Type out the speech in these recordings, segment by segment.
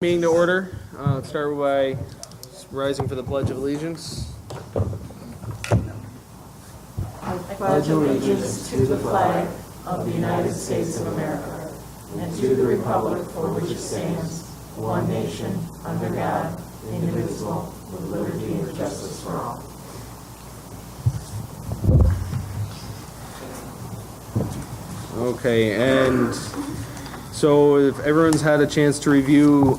Meeting to order. Let's start by rising for the Pledge of Allegiance. I pledge allegiance to the flag of the United States of America and to the republic for which it stands, one nation, under God, indivisible, with liberty and justice for all. Okay, and so if everyone's had a chance to review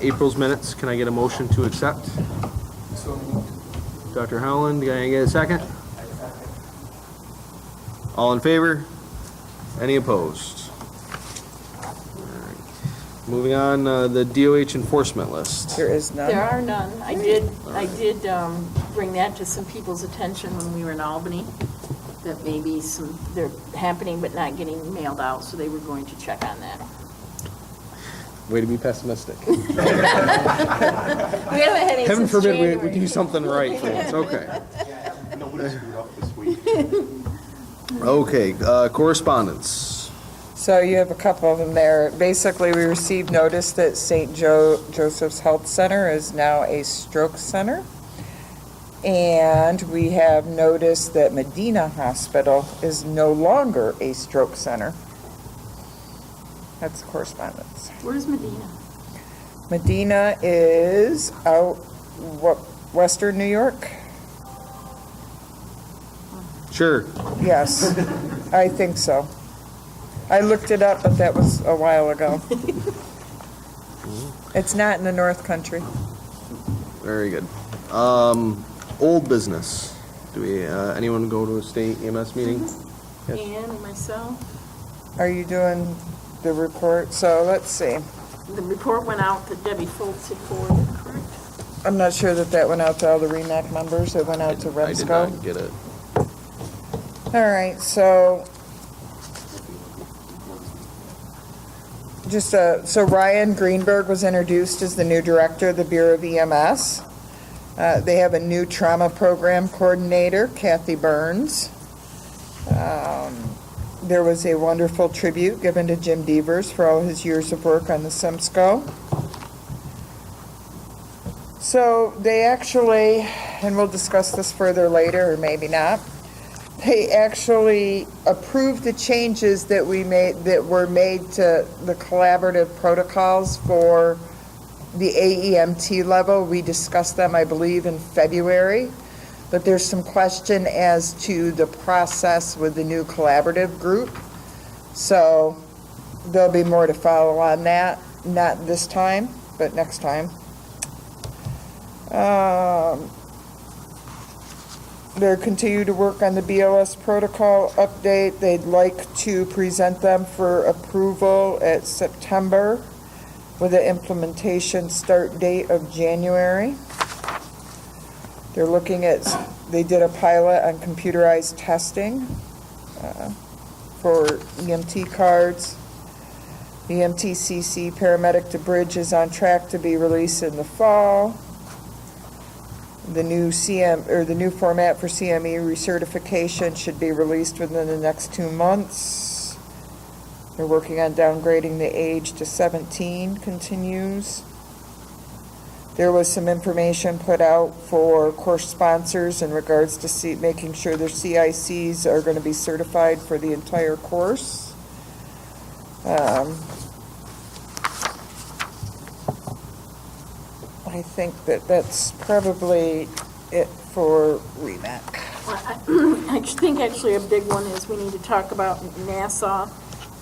April's minutes, can I get a motion to accept? So moved. Dr. Howland, can I get a second? All in favor? Any opposed? All right. Moving on, the DOH enforcement list. There is none. There are none. I did bring that to some people's attention when we were in Albany, that maybe they're happening but not getting mailed out, so they were going to check on that. Way to be pessimistic. We haven't had any Heaven since forbid we January. do something right for once. Okay. Nobody screwed up this week. Okay, correspondence. So you have a couple of them there. Basically, we received notice that St. Joseph's Health Center is now a stroke center. And we have noticed that Medina Hospital is no longer a stroke center. That's correspondence. Where's Medina? Medina is out, western New York? Sure. Yes, I think so. I looked it up, but that was a while ago. It's not in the North Country. Very good. Old business. Do we, anyone go to a state EMS meeting? Yes. Ann and myself. Are you doing the report? So let's see. The report went out that Debbie Foltz had forwarded, correct? I'm not sure that went out to all the REMAC members. It went out to I did Remsco. not get it. All right, so so Ryan Greenberg was introduced as the new director of the Bureau of EMS. They have a new trauma program coordinator, Kathy Burns. There was a wonderful tribute given to Jim Devers for all his years of work on the SIMSCO. So they actually, and we'll discuss this further later, or maybe not, they actually approved the changes that were made to the collaborative protocols for the AEMT level. We discussed them, I believe, in February, but there's some question as to the process with the new collaborative group. So there'll be more to follow on that, not this time, but next time. They're continue to work on the BLS protocol update. They'd like to present them for approval at September with an implementation start date of January. They're looking at, they did a pilot on computerized testing for EMT cards. The EMTCC paramedic to bridge is on track to be released in the fall. The new the new format for CME recertification should be released within the next 2 months. They're working on downgrading the age to 17, continues. There was some information put out for course sponsors in regards to making sure their CICs are going to be certified for the entire course. I think that's probably it for REMAC. Well, I think actually a big one is we need to talk about NASA.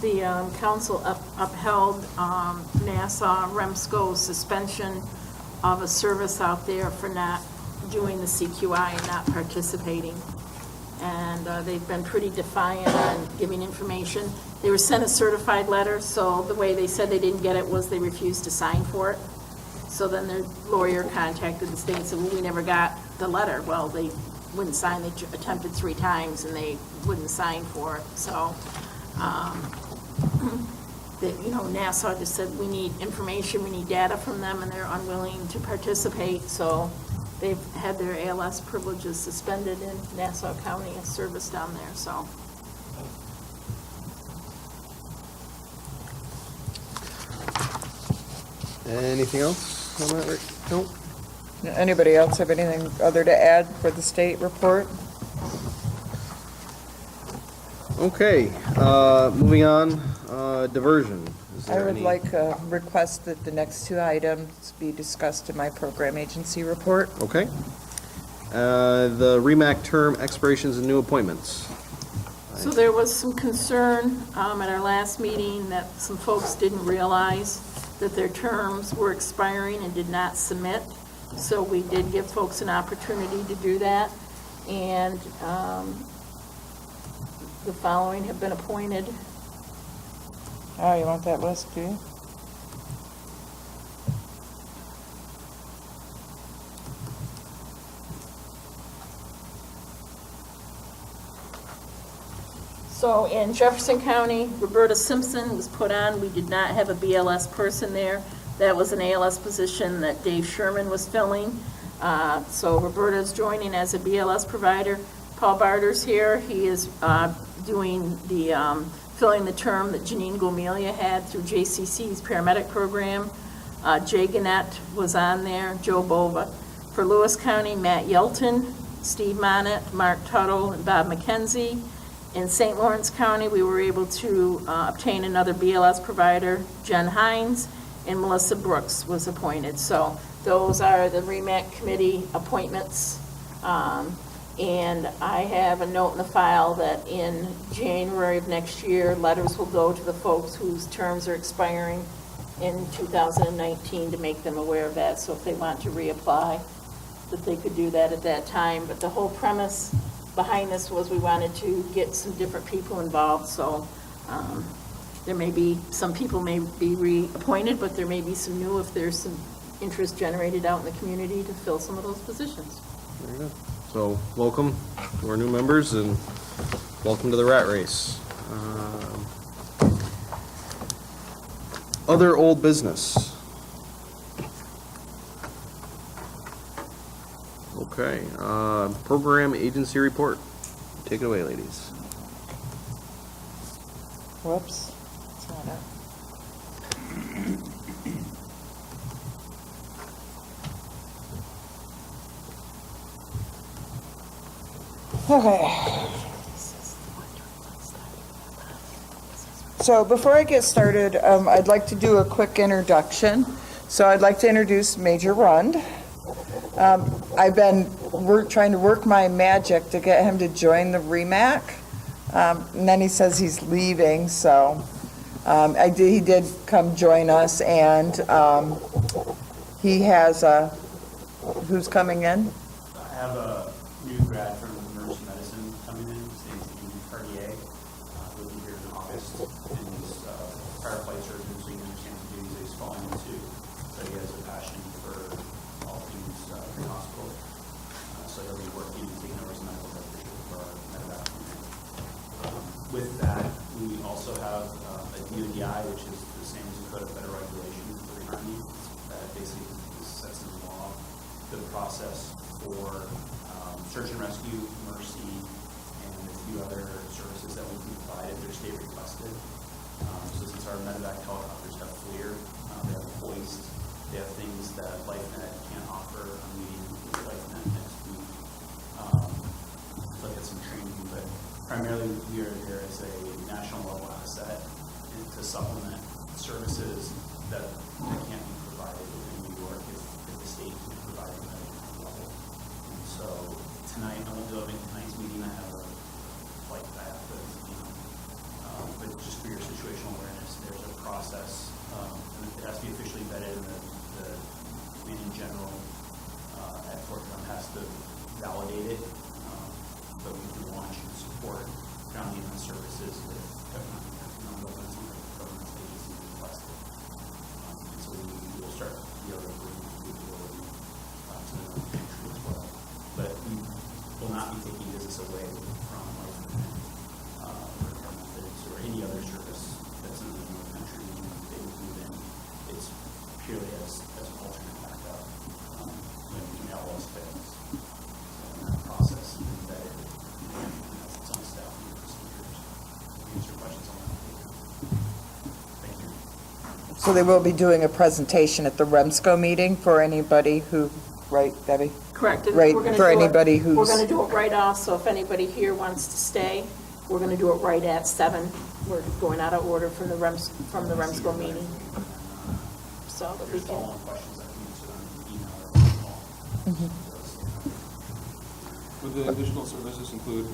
The council upheld NASA Remsco's suspension of a service out there for not doing the CQI and not participating. And they've been pretty defiant on giving information. They were sent a certified letter, so the way they said they didn't get it was they refused to sign for it. So then their lawyer contacted the state and said, well, we never got the letter. Well, they wouldn't sign. They attempted 3 times and they wouldn't sign for it. So, NASA just said we need information, we need data from them, and they're unwilling to participate. So they've had their ALS privileges suspended in Nassau County and service down there. So. Anything else on that, Rick? Nope. Anybody else have anything other to add for the state report? Okay, moving on, diversion. Is I there would any- like a request that the next two items be discussed in my program agency report. Okay. The REMAC term expirations and new appointments. So there was some concern at our last meeting that some folks didn't realize that their terms were expiring and did not submit. So we did give folks an opportunity to do that. And the following have been appointed. Oh, you want that list, do you? So in Jefferson County, Roberta Simpson was put on. We did not have a BLS person there. That was an ALS position that Dave Sherman was filling. So Roberta is joining as a BLS provider. Paul Barter's here. He is doing the, filling the term that Janine Gomelia had through JCC's paramedic program. Jay Gannett was on there, Joe Bova. For Lewis County, Matt Yelton, Steve Monette, Mark Tuttle, and Bob McKenzie. In St. Lawrence County, we were able to obtain another BLS provider, Jen Hines, and Melissa Brooks was appointed. So those are the REMAC committee appointments. And I have a note in the file that in January of next year, letters will go to the folks whose terms are expiring in 2019 to make them aware of that. So if they want to reapply, that they could do that at that time. But the whole premise behind this was we wanted to get some different people involved. So there may be, some people may be reappointed, but there may be some new if there's some interest generated out in the community to fill some of those positions. There you go. So, welcome to our new members and welcome to the rat race. Other old business. Okay, program agency report. Take it away, ladies. Whoops. That's not it. Okay. So before I get started, I'd like to do a quick introduction. So I'd like to introduce Major Rund. I've been trying to work my magic to get him to join the REMAC. And then he says he's leaving, so he did come join us, and he has who's coming in? I have a new grad from emergency medicine coming in. His name's Andy Cartier. He'll be here in August. And he's prior flight surgeon, so he understands the duties that he's falling into. So he has a passion for all things pre-hospital. So he'll be working and taking over as medical director for our medevac unit. With that, we also have a DODI, which is the same as the Code of Federal Regulation for the Army. That basically sets in law the process for search and rescue, mercy, and a few other services that we can provide if they're state requested. So since our medevac helicopters have FLIR, they have hoist, they have things that LifeNet can't offer. I'm meeting with LifeNet next week. So I get some training, but primarily we are there as a national level asset and to supplement services that can't be provided in New York if the state can provide them at a level. And so tonight, I won't do it in tonight's meeting, I have a flight that I have to, but just for your situational awareness, there's a process, and it has to be officially vetted, and the command in general at Fort Drum has to validate it, but we can launch and support ground unit services if non-government agencies request it. And so we will start to be able to bring capability to the country as well. But we will not be taking business away from LifeNet or methods or any other service that's in the country. They would move in. It's purely as an alternate backup when all else fails. So in that process, embedded has its own staff and procedures. Answer questions on that. Thank you. So they will be doing a presentation at the REMSCO meeting for anybody who, right, Debbie? Correct. and Right, we're gonna for do it- anybody We're who's- gonna do it right off, so if anybody here wants to stay, we're gonna do it right at 7. We're going out of order from the REMSCO meeting. So that we There's can, follow-on questions I can answer on email or phone call. Would the additional services include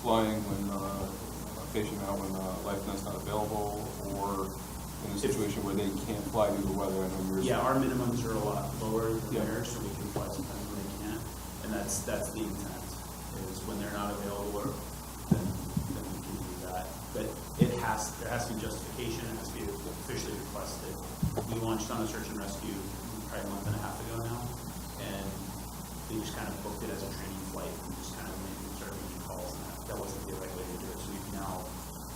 flying when a patient out when lifelinet's not available, or in a situation where they can't fly due to the weather? I know yours. Yeah, our minimums are a lot lower than Yeah. theirs, so we can fly sometimes when they can't. And that's the intent, is when they're not available, then we can do that. But there has to be justification, it has to be officially requested. We launched on a search and rescue probably a month and a half ago now, and they just kind of booked it as a training flight and just kind of started making calls, and that wasn't the right way to do it. So we've now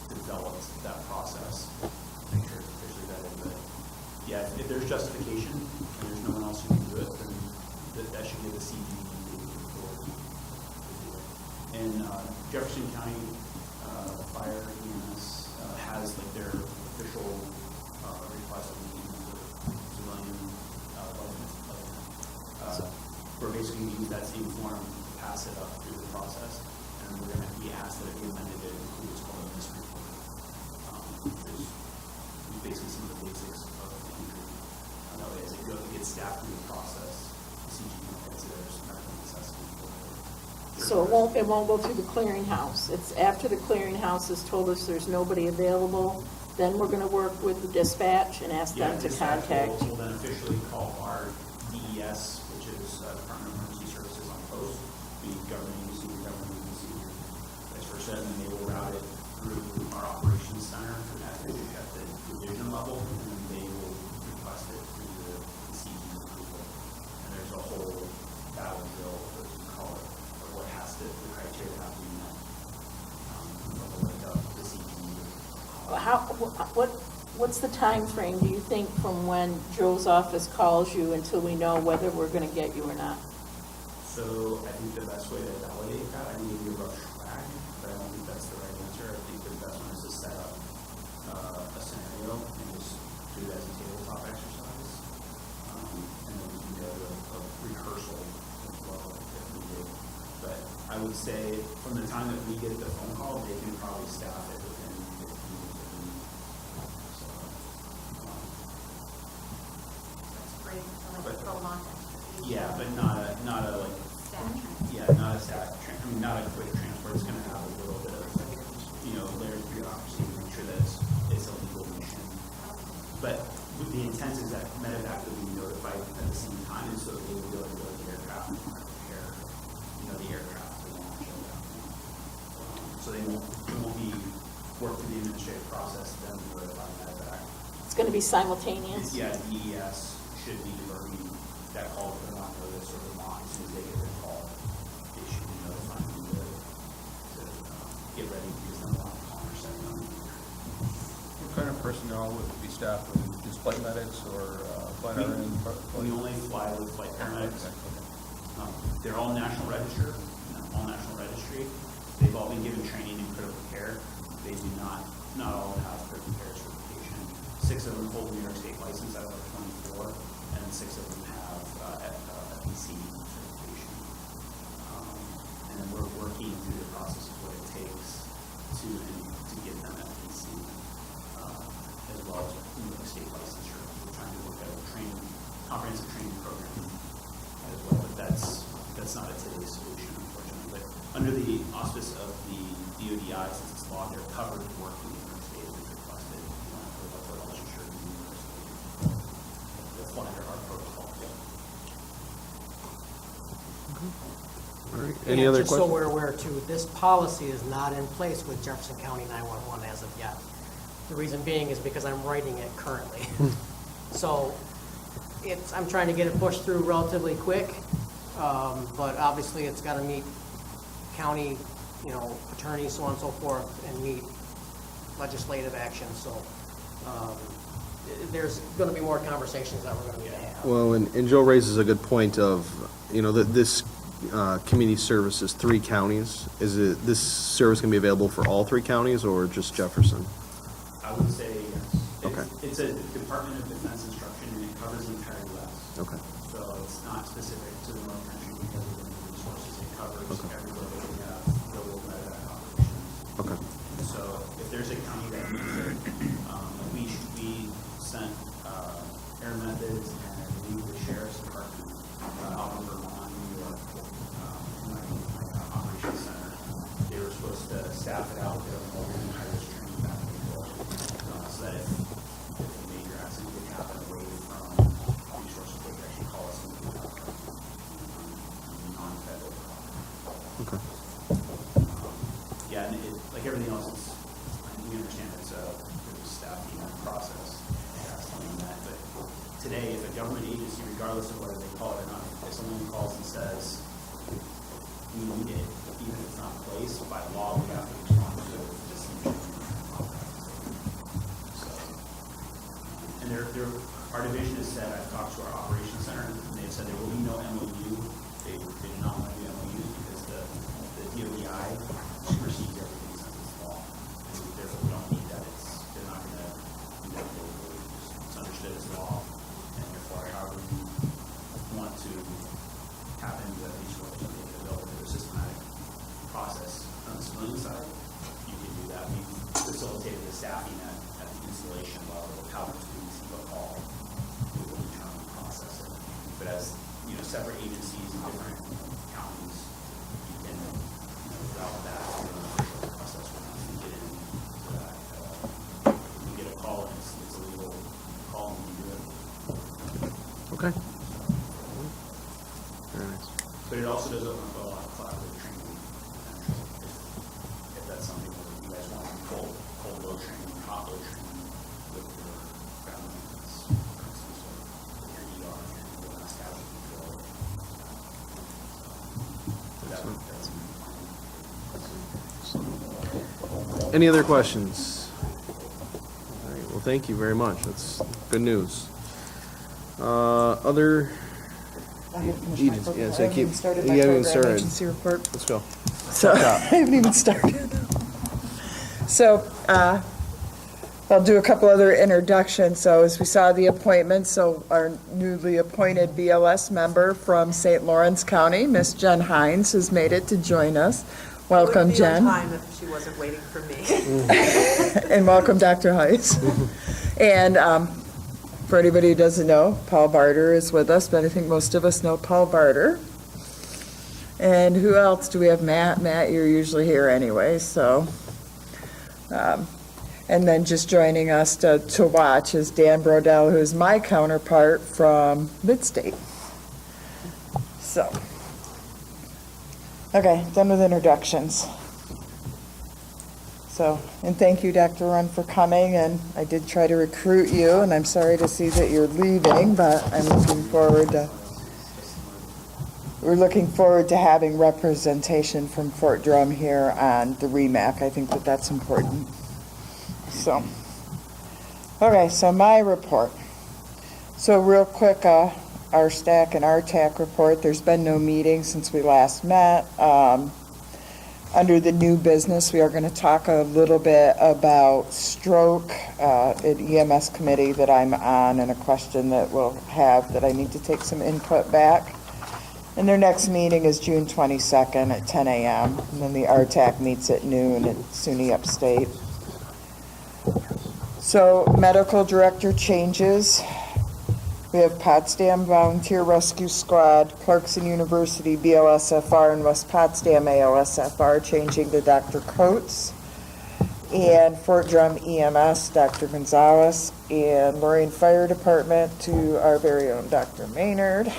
developed that process, make sure it's officially vetted. But yeah, if there's justification and there's no one else who can do it, then that should give the CG the authority to do it. And Jefferson County Fire EMS has like their official request of meeting for civilian we're basically going to use that same form, pass it up through the process, and we're going to be asked that it be amended to include what's called a mystery report. There's basically some of the basics of the injury. That way, as it gets staffed through the process, the CG can consider some medical necessity. so it won't go through the clearinghouse. It's after the clearinghouse has told us there's nobody available, then we're gonna work with the dispatch and ask them to dispatch contact. will then officially call our DES, which is Department of Emergency Services on post, the government agency, vice versa, and then they will route it through our operations center at the division level, and then they will request it through the CG approval. And there's a whole battle drill, as we call it, of what has to, the criteria have to be met. The CG. What's the time frame, do you think, from when Joe's office calls you until we know whether we're gonna get you or not? So I think the best way to validate that, I can give you a rough track, but I don't think that's the right answer. I think the best one is to set up a scenario and just do it as a tabletop exercise. And then we can go to a rehearsal as well if needed. But I would say from the time that we get the phone call, they can probably staff it within 15 to 30 minutes. So, That's great, so like But- prolonged. yeah, but not a like, Staff. yeah, not a static, not a quick transport. It's going to have a little bit of, layered bureaucracy to make sure that it's a legal mission. But the intent is that medevac will be notified at the same time, and so they will be able to go to the aircraft and prepare, the aircraft to launch at that point. So it won't be work through the administrative process, then notify medevac. It's gonna be simultaneous? Yeah, DES should be diverting that call if they're not noticed or not, as soon as they get the call, they should be notifying them to get ready because then we'll have to call our second. What kind of personnel would be staffed with? Just flight medics or flight RN? We only fly with flight paramedics. They're all national registry. They've all been given training in critical care. They do not all have critical care certification. 6 of them hold New York State license out of our 24, and 6 of them have FEC certification. And then we're working through the process of what it takes to get them FEC, as well as New York State licensure. We're trying to look at a comprehensive training program as well, but that's not a today's solution, unfortunately. But under the auspice of the DODI, since it's law, they're covered to work in New York State if requested. You don't have to look for licensure in New York State. They'll fly under our protocol. All right, any And other just so questions? we're aware too, this policy is not in place with Jefferson County 911 as of yet. The reason being is because I'm writing it currently. So I'm trying to get it pushed through relatively quick, but obviously it's got to meet county, attorneys, so on and so forth, and meet legislative action. So there's going to be more conversations that we're going to need to have. Well, and Joe raises a good point of, that this community services 3 counties. Is this service going to be available for all 3 counties or just Jefferson? I would say yes. Okay. Okay. It's a Department of Defense instruction, and it covers the entire U.S. Okay. So it's not specific to the North Country because of the resources. It covers Okay. everywhere that we have global medevac operations. Okay. And so if there's a county that needs it, we sent Air Methods and I believe the Sheriff's Department out in Vermont, New York, my operations center. They were supposed to staff it out, get a program, hire this training back and forth, so that if a major accident did happen away from resources, they could actually call us and non-federal. Okay. Yeah, and like everything else, we understand it's a staffing process. But today, if a government agency, regardless of whether they call it or not, if someone calls and says, we need it, even if it's not in place, by law, we have to respond to this. So, and our division has said, I've talked to our operations center, and they've said there will be no MOU. They do not want to do MOUs because the DOEI supersedes everything since it's law. And therefore, we don't need that. They're not going to do that. It's understood as law. And therefore, however you want to tap into that resource and make it available through a systematic process on the civilian side, you can do that. We've facilitated the staffing at the installation level of how much we receive a call. We will determine and process it. But as separate agencies in different counties, you can develop that through an official process. We're not going to get into that. We get a call and it's a legal call and we do it. Okay. Very nice. But it also does open up a lot of collaborative training potential. If that's something that you guys want to do, cold load training, hot load training with your ground maintenance, for instance, or your ER, your last casualty drill. That's Any other questions? All right, well, thank you very much. That's good news. Other, I haven't finished my Agency, program. yeah, so I haven't keep- even started you my haven't even program started. agency report. let's go. So, I haven't even started. So, I'll do a couple other introductions. So as we saw the appointments, so our newly appointed BLS member from St. Lawrence County, Miss Jen Hines, has made it to join us. Welcome, Wouldn't be Jen. on time if she wasn't waiting for me. And welcome, Dr. Heiss. And for anybody who doesn't know, Paul Barter is with us, but I think most of us know Paul Barter. And who else? Do we have Matt? Matt, you're usually here anyway, so. And then just joining us to watch is Dan Brodell, who's my counterpart from Midstate. So. Okay, done with introductions. So, and thank you, Dr. Run, for coming, and I did try to recruit you, and I'm sorry to see that you're leaving, but we're looking forward to having representation from Fort Drum here on the REMAC. I think that that's important. So, okay, so my report. So real quick, our STAC and our TAC report, there's been no meeting since we last met. Under the new business, we are going to talk a little bit about stroke, an EMS committee that I'm on, and a question that we'll have that I need to take some input back. And their next meeting is June 22nd at 10 a.m. And then the RTAC meets at noon at SUNY Upstate. So medical director changes. We have Potsdam Volunteer Rescue Squad, Clarkson University BLSFR, and West Potsdam ALSFR changing to Dr. Coates. And Fort Drum EMS, Dr. Gonzalez, and Lorraine Fire Department to our very own Dr. Maynard.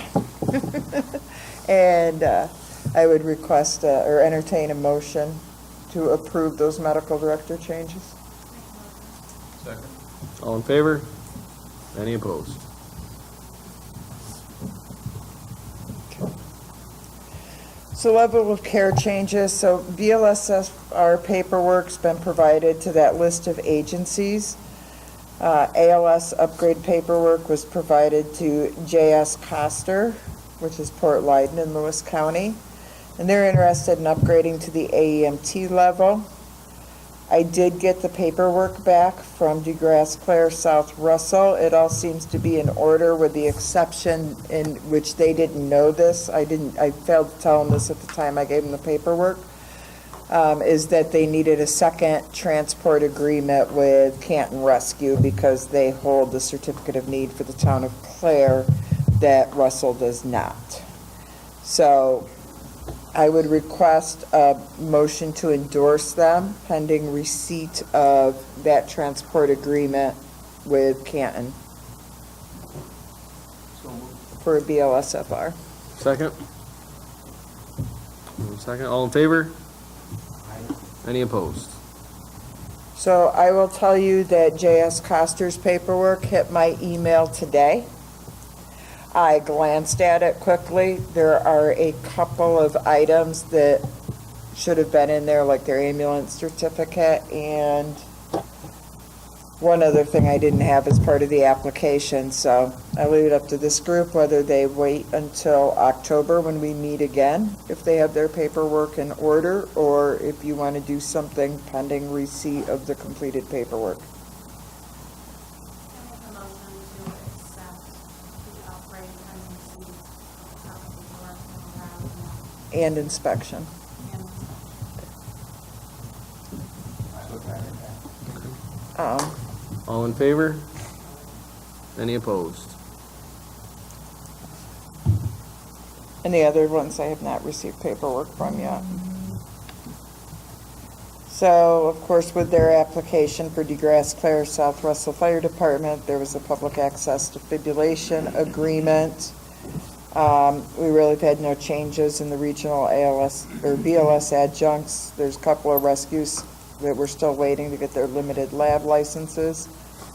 And I would request or entertain a motion to approve those medical director changes. Second. All in favor? Any opposed? So level of care changes, so BLSFR paperwork's been provided to that list of agencies. ALS upgrade paperwork was provided to JS Coster, which is Port Leyden in Lewis County, and they're interested in upgrading to the AEMT level. I did get the paperwork back from DeGrasse Clare South Russell. It all seems to be in order with the exception in which they didn't know this. I failed to tell them this at the time I gave them the paperwork, is that they needed a second transport agreement with Canton Rescue because they hold the certificate of need for the town of Clare that Russell does not. So I would request a motion to endorse them pending receipt of that transport agreement with Canton for a BLSFR. Second? Second, all in favor? Any opposed? So I will tell you that J.S. Coster's paperwork hit my email today. I glanced at it quickly. There are a couple of items that should have been in there, like their ambulance certificate, and one other thing I didn't have as part of the application. So I leave it up to this group whether they wait until October when we meet again, if they have their paperwork in order, or if you want to do something pending receipt of the completed paperwork. I make a motion to accept the operating and receipt of the And inspection. All in favor? Any opposed? And the other ones I have not received paperwork from yet. So, of course, with their application for DeGrasse Clare South Russell Fire Department, there was a public access defibrillation agreement. We really have had no changes in the regional ALS or BLS adjuncts. There's a couple of rescues that we're still waiting to get their limited lab licenses.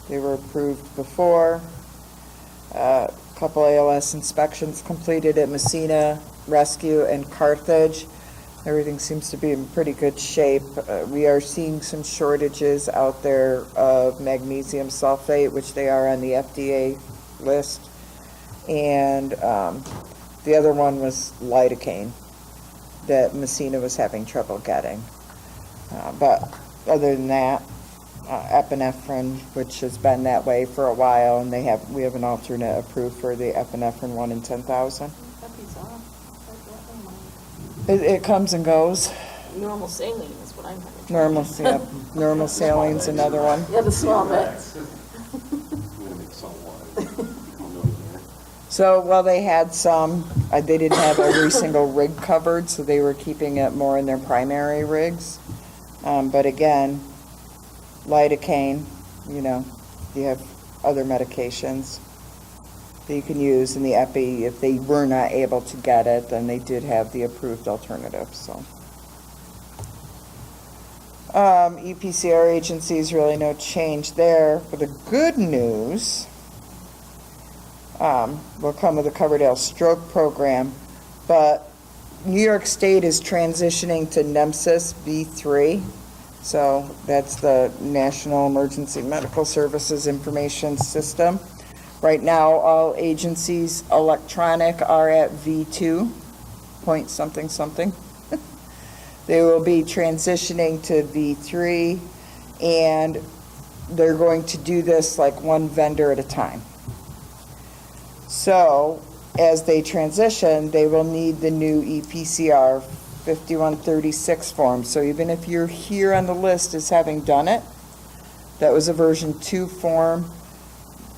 They were approved before. A couple ALS inspections completed at Messina Rescue and Carthage. Everything seems to be in pretty good shape. We are seeing some shortages out there of magnesium sulfate, which they are on the FDA list. And the other one was lidocaine that Messina was having trouble getting. But other than that, epinephrine, which has been that way for a while, and we have an alternate approved for the epinephrine 1 in 10,000. Puppies off. It comes and goes. Normal saline is what I'm having. Normal saline's another one. Yeah, the small bit. So, well, they had some, they didn't have every single rig covered, so they were keeping it more in their primary rigs. But again, lidocaine, you have other medications that you can use in the epi. If they were not able to get it, then they did have the approved alternative, so. EPCR agencies, really no change there. But the good news will come with the Coverdale Stroke Program, but New York State is transitioning to NEMSIS V3. So that's the National Emergency Medical Services Information System. Right now, all agencies electronic are at V2, point something something. They will be transitioning to V3, and they're going to do this like one vendor at a time. So as they transition, they will need the new EPCR 5136 form. So even if you're here on the list as having done it, that was a version 2 form.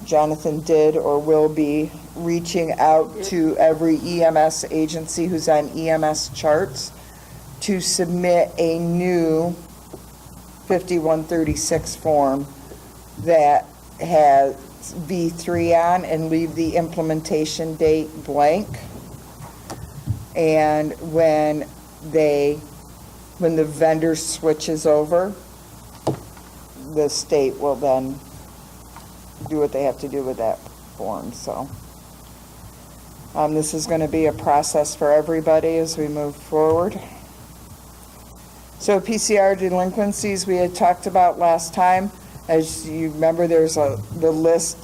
Jonathan did or will be reaching out to every EMS agency who's on EMS charts to submit a new 5136 form that has V3 on and leave the implementation date blank. And when the vendor switches over, the state will then do what they have to do with that form. So this is going to be a process for everybody as we move forward. So PCR delinquencies we had talked about last time. As you remember, the list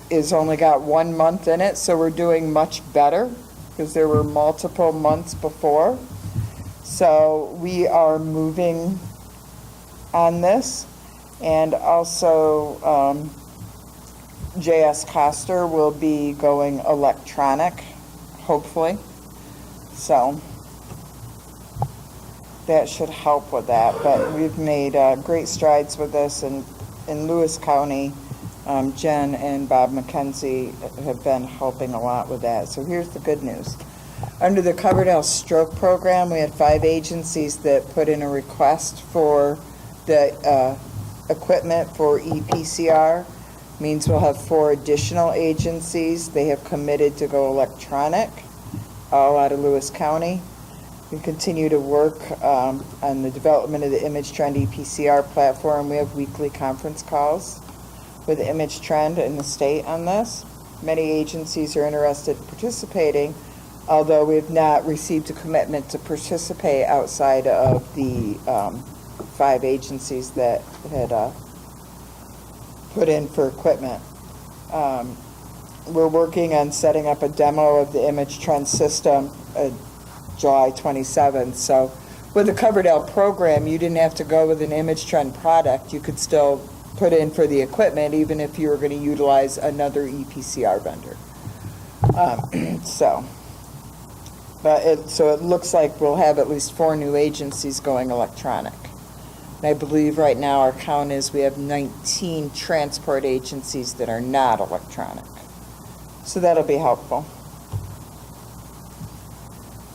is only got 1 month in it, so we're doing much better because there were multiple months before. So we are moving on this. And also, J.S. Coster will be going electronic, hopefully. So that should help with that. But we've made great strides with this, and in Lewis County, Jen and Bob McKenzie have been helping a lot with that. So here's the good news. Under the Coverdell Stroke Program, we had 5 agencies that put in a request for the equipment for EPCR. Means we'll have 4 additional agencies. They have committed to go electronic, all out of Lewis County. We continue to work on the development of the Image Trend EPCR platform. We have weekly conference calls with Image Trend in the state on this. Many agencies are interested in participating, although we have not received a commitment to participate outside of the 5 agencies that had put in for equipment. We're working on setting up a demo of the Image Trend system July 27th. So with the Coverdell program, you didn't have to go with an Image Trend product. You could still put in for the equipment even if you were going to utilize another EPCR vendor. So it looks like we'll have at least 4 new agencies going electronic. And I believe right now our count is we have 19 transport agencies that are not electronic. So that'll be helpful.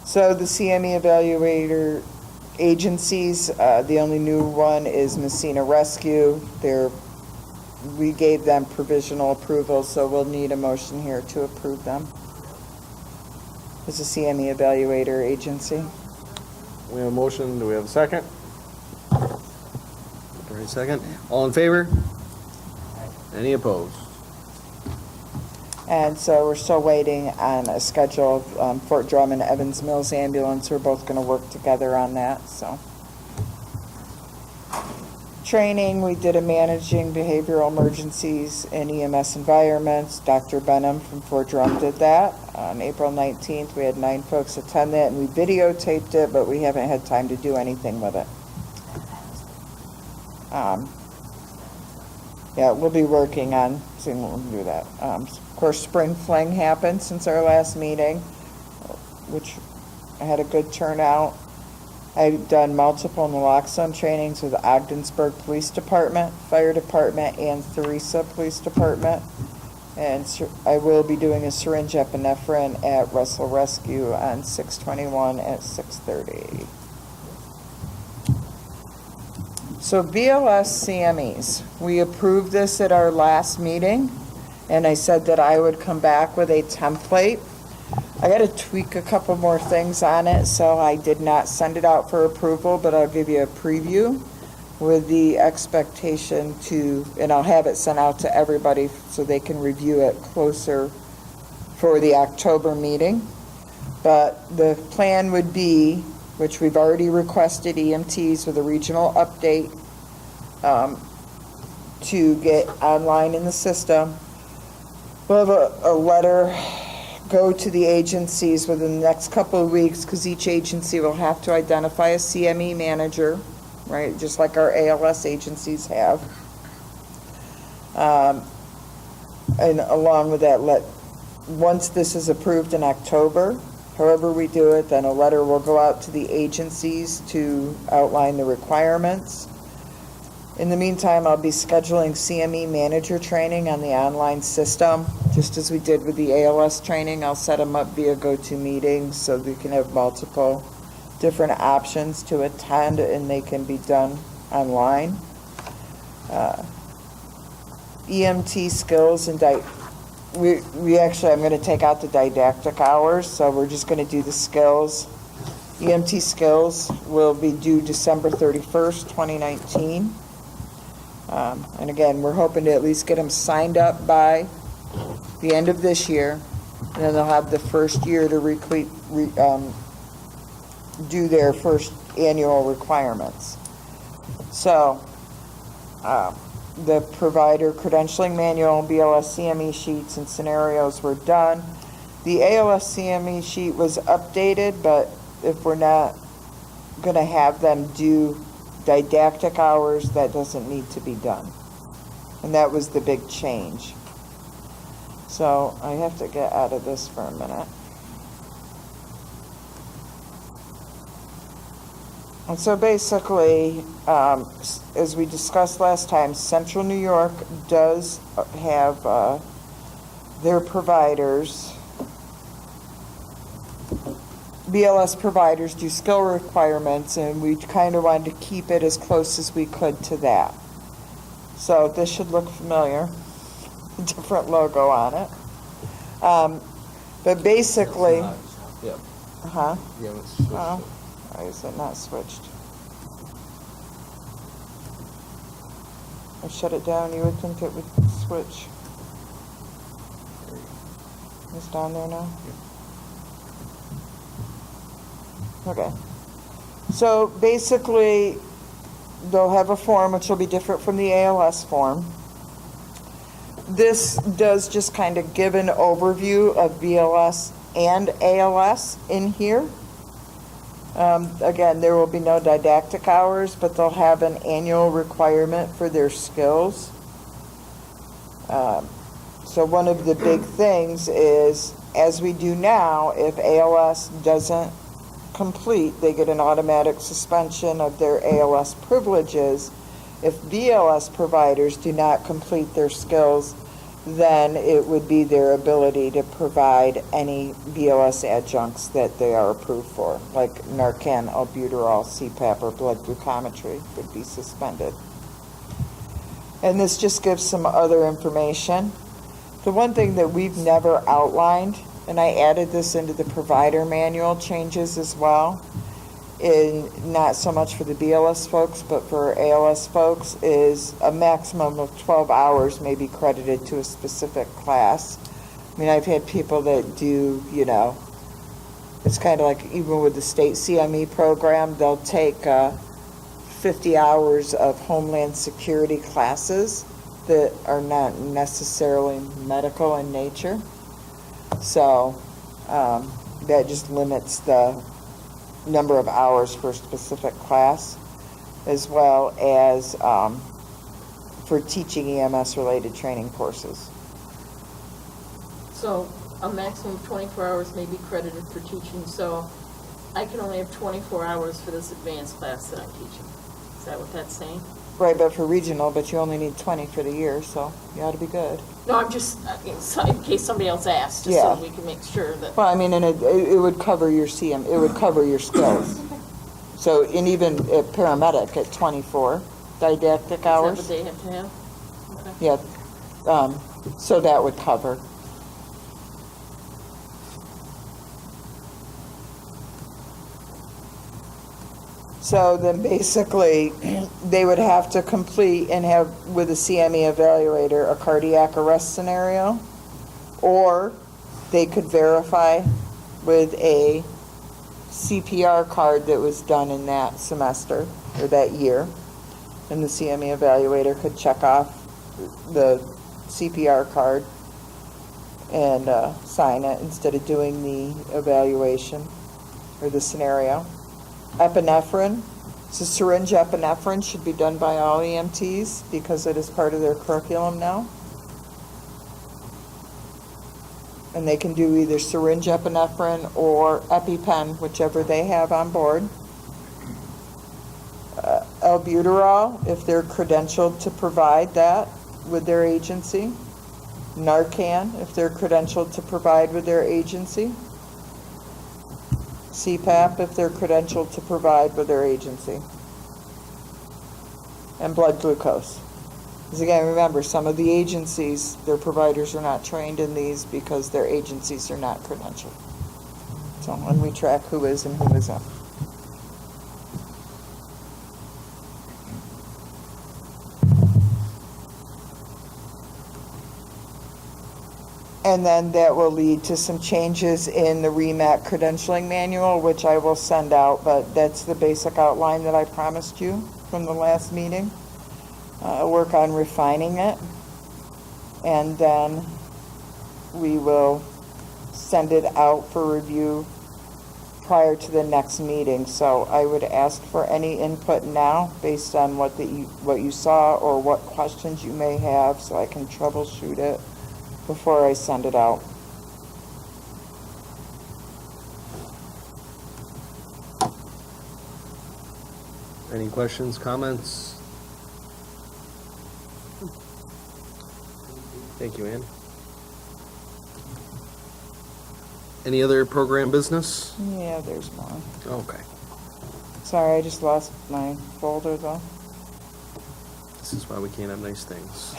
So the CME evaluator agencies, the only new one is Messina Rescue. We gave them provisional approval, so we'll need a motion here to approve them. It's a CME evaluator agency. We have a motion, do we have a second? Very second. All in favor? Any opposed? And so we're still waiting on a schedule of Fort Drum and Evans Mills ambulance. We're both going to work together on that, so. Training, we did a managing behavioral emergencies in EMS environments. Dr. Benham from Fort Drum did that. On April 19th, we had 9 folks attend that, and we videotaped it, but we haven't had time to do anything with it. Yeah, we'll be working on seeing what we can do that. Of course, Spring Fling happened since our last meeting, which I had a good turnout. I've done multiple naloxone trainings with the Ogdensburg Police Department, Fire Department, and Theresa Police Department. And I will be doing a syringe epinephrine at Russell Rescue on 6/21 at 6:30. So BLS CMEs, we approved this at our last meeting, and I said that I would come back with a template. I got to tweak a couple more things on it, so I did not send it out for approval, but I'll give you a preview with the expectation to, and I'll have it sent out to everybody so they can review it closer for the October meeting. But the plan would be, which we've already requested EMTs with a regional update to get online in the system. We'll have a letter go to the agencies within the next couple of weeks, because each agency will have to identify a CME manager, right, just like our ALS agencies have. And along with that, once this is approved in October, however we do it, then a letter will go out to the agencies to outline the requirements. In the meantime, I'll be scheduling CME manager training on the online system, just as we did with the ALS training. I'll set them up via GoToMeeting so they can have multiple different options to attend, and they can be done online. EMT skills and we actually, I'm going to take out the didactic hours, so we're just going to do the skills. EMT skills will be due December 31st, 2019. And again, we're hoping to at least get them signed up by the end of this year, and then they'll have the first year to do their first annual requirements. So, the provider credentialing manual, BLS CME sheets, and scenarios were done. The ALS CME sheet was updated, but if we're not going to have them do didactic hours, that doesn't need to be done. And that was the big change. So I have to get out of this for a minute. And so basically, as we discussed last time, Central New York does have their providers, BLS providers do skill requirements, and we kind of wanted to keep it as close as we could to that. So this should look familiar, different logo on it. But basically, Yep. huh? Yeah, let's switch Oh, to- why is it not switched? I shut it down, you would think it would switch. It's down there now? Okay. So basically, they'll have a form which will be different from the ALS form. This does just kind of give an overview of BLS and ALS in here. Again, there will be no didactic hours, but they'll have an annual requirement for their skills. So one of the big things is, as we do now, if ALS doesn't complete, they get an automatic suspension of their ALS privileges. If BLS providers do not complete their skills, then it would be their ability to provide any BLS adjuncts that they are approved for, like Narcan, albuterol, CPAP, or blood glucometry would be suspended. And this just gives some other information. The one thing that we've never outlined, and I added this into the provider manual changes as well, in not so much for the BLS folks, but for ALS folks, is a maximum of 12 hours may be credited to a specific class. I mean, I've had people that do, you know, it's kind of like even with the state CME program, they'll take 50 hours of Homeland Security classes that are not necessarily medical in nature. So that just limits the number of hours for a specific class, as well as for teaching EMS-related training courses. So a maximum of 24 hours may be credited for teaching, so I can only have 24 hours for this advanced class that I'm teaching. Is that what that's saying? Right, but for regional, but you only need 20 for the year, so you ought to be good. No, I'm just, in case somebody else asks, just Yeah. so we can make sure that. Well, I mean, and it would cover your CM, it would cover your skills. So, and even at paramedic at 24 didactic hours. Is that what they have to have? Okay. Yeah, so that would cover. So then basically, they would have to complete and have, with a CME evaluator, a cardiac arrest scenario, or they could verify with a CPR card that was done in that semester or that year. And the CME evaluator could check off the CPR card and sign it instead of doing the evaluation or the scenario. Epinephrine, so syringe epinephrine should be done by all EMTs because it is part of their curriculum now. And they can do either syringe epinephrine or EpiPen, whichever they have on board. Albuterol, if they're credentialed to provide that with their agency. Narcan, if they're credentialed to provide with their agency. CPAP, if they're credentialed to provide with their agency. And blood glucose. Because again, remember, some of the agencies, their providers are not trained in these because their agencies are not credentialed. So, and we track who is and who isn't. And then that will lead to some changes in the REMAC credentialing manual, which I will send out, but that's the basic outline that I promised you from the last meeting. I'll work on refining it, and then we will send it out for review prior to the next meeting. So I would ask for any input now based on what you saw or what questions you may have, so I can troubleshoot it before I send it out. Any questions, comments? Thank you, Ann. Any other program business? Yeah, there's more. Okay. Sorry, I just lost my folder though. This is why we can't have nice things.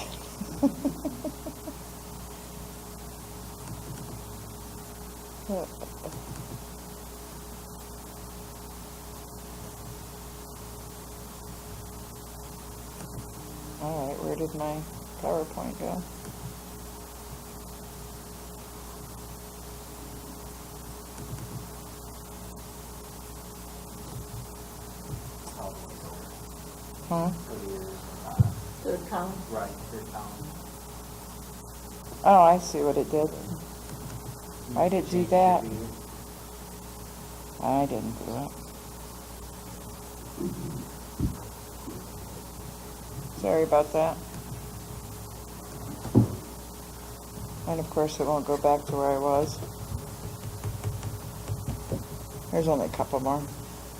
All right, where did my PowerPoint go? Huh? Third column. Right, third column. Oh, I see what it did. I didn't do that. I didn't do it. Sorry about that. And of course it won't go back to where I was. There's only a couple more.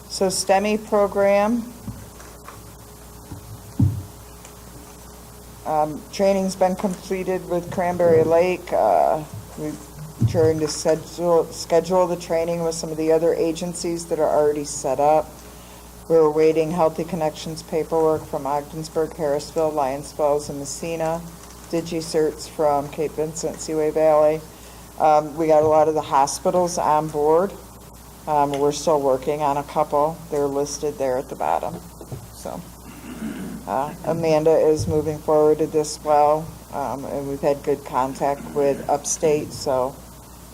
So STEMI program. Training's been completed with Cranberry Lake. We've tried to schedule the training with some of the other agencies that are already set up. We're awaiting Healthy Connections paperwork from Ogdensburg, Harrisville, Lyons Falls, and Messina. DigiCerts from Cape Vincent, Seaway Valley. We got a lot of the hospitals on board. We're still working on a couple. They're listed there at the bottom. So Amanda is moving forward to this well, and we've had good contact with Upstate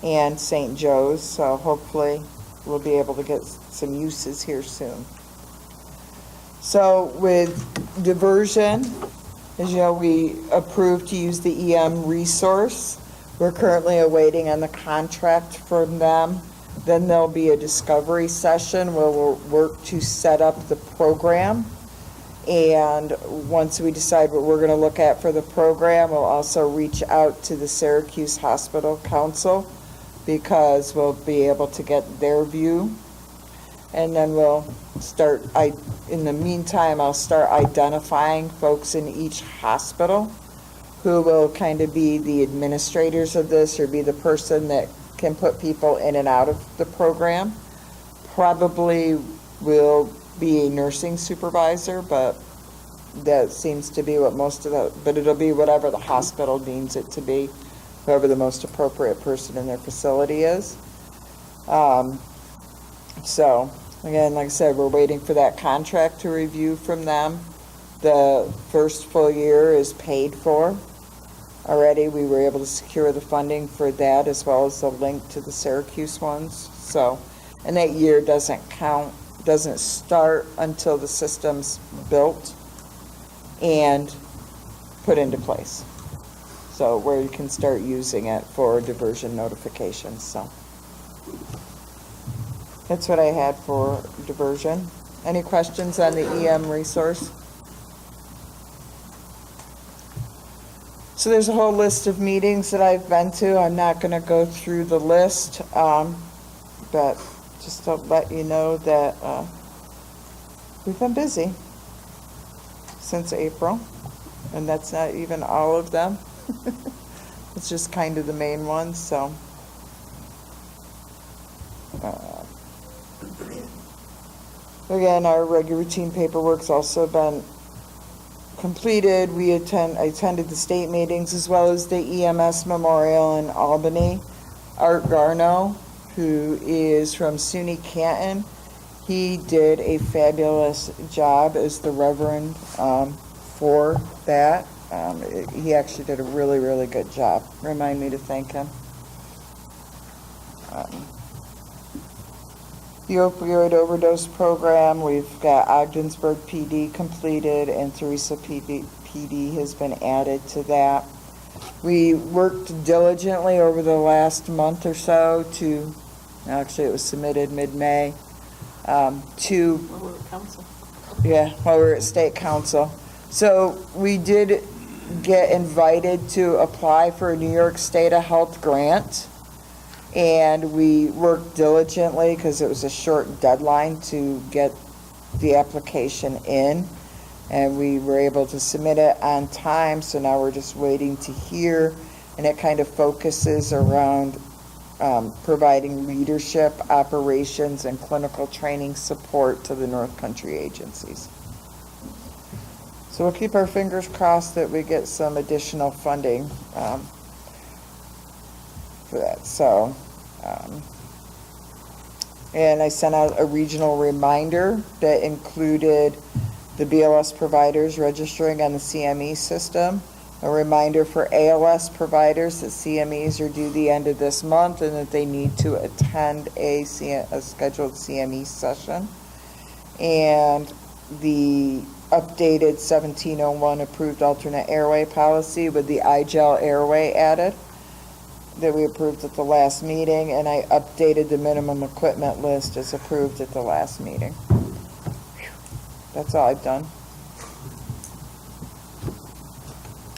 and St. Joe's, so hopefully we'll be able to get some uses here soon. So with diversion, as you know, we approved to use the EM resource. We're currently awaiting on the contract from them. Then there'll be a discovery session where we'll work to set up the program. And once we decide what we're going to look at for the program, we'll also reach out to the Syracuse Hospital Council because we'll be able to get their view. And then we'll start, in the meantime, I'll start identifying folks in each hospital who will kind of be the administrators of this or be the person that can put people in and out of the program. Probably will be a nursing supervisor, but that seems to be what but it'll be whatever the hospital deems it to be, whoever the most appropriate person in their facility is. So, again, like I said, we're waiting for that contract to review from them. The first full year is paid for. Already, we were able to secure the funding for that as well as the link to the Syracuse ones. So, and that year doesn't start until the system's built and put into place. So where you can start using it for diversion notifications. So that's what I had for diversion. Any questions on the EM resource? So there's a whole list of meetings that I've been to. I'm not going to go through the list, but just to let you know that we've been busy since April, and that's not even all of them. It's just kind of the main ones, so. Again, our regular routine paperwork's also been completed. I attended the state meetings as well as the EMS Memorial in Albany. Art Garno, who is from SUNY Canton, he did a fabulous job as the Reverend for that. He actually did a really, really good job. Remind me to thank him. The opioid overdose program, we've got Ogdensburg PD completed and Theresa PD has been added to that. We worked diligently over the last month or so to Actually, it was submitted mid-May, to, Well, we're a council. yeah, while we were at State Council. So we did get invited to apply for a New York State of Health grant. And we worked diligently because it was a short deadline to get the application in. And we were able to submit it on time, so now we're just waiting to hear. And it kind of focuses around providing leadership, operations, and clinical training support to the North Country agencies. So we'll keep our fingers crossed that we get some additional funding for that. So, and I sent out a regional reminder that included the BLS providers registering on the CME system, a reminder for ALS providers that CMEs are due the end of this month and that they need to attend a scheduled CME session, and the updated 1701 approved alternate airway policy with the iGel airway added that we approved at the last meeting, and I updated the minimum equipment list as approved at the last meeting. That's all I've done.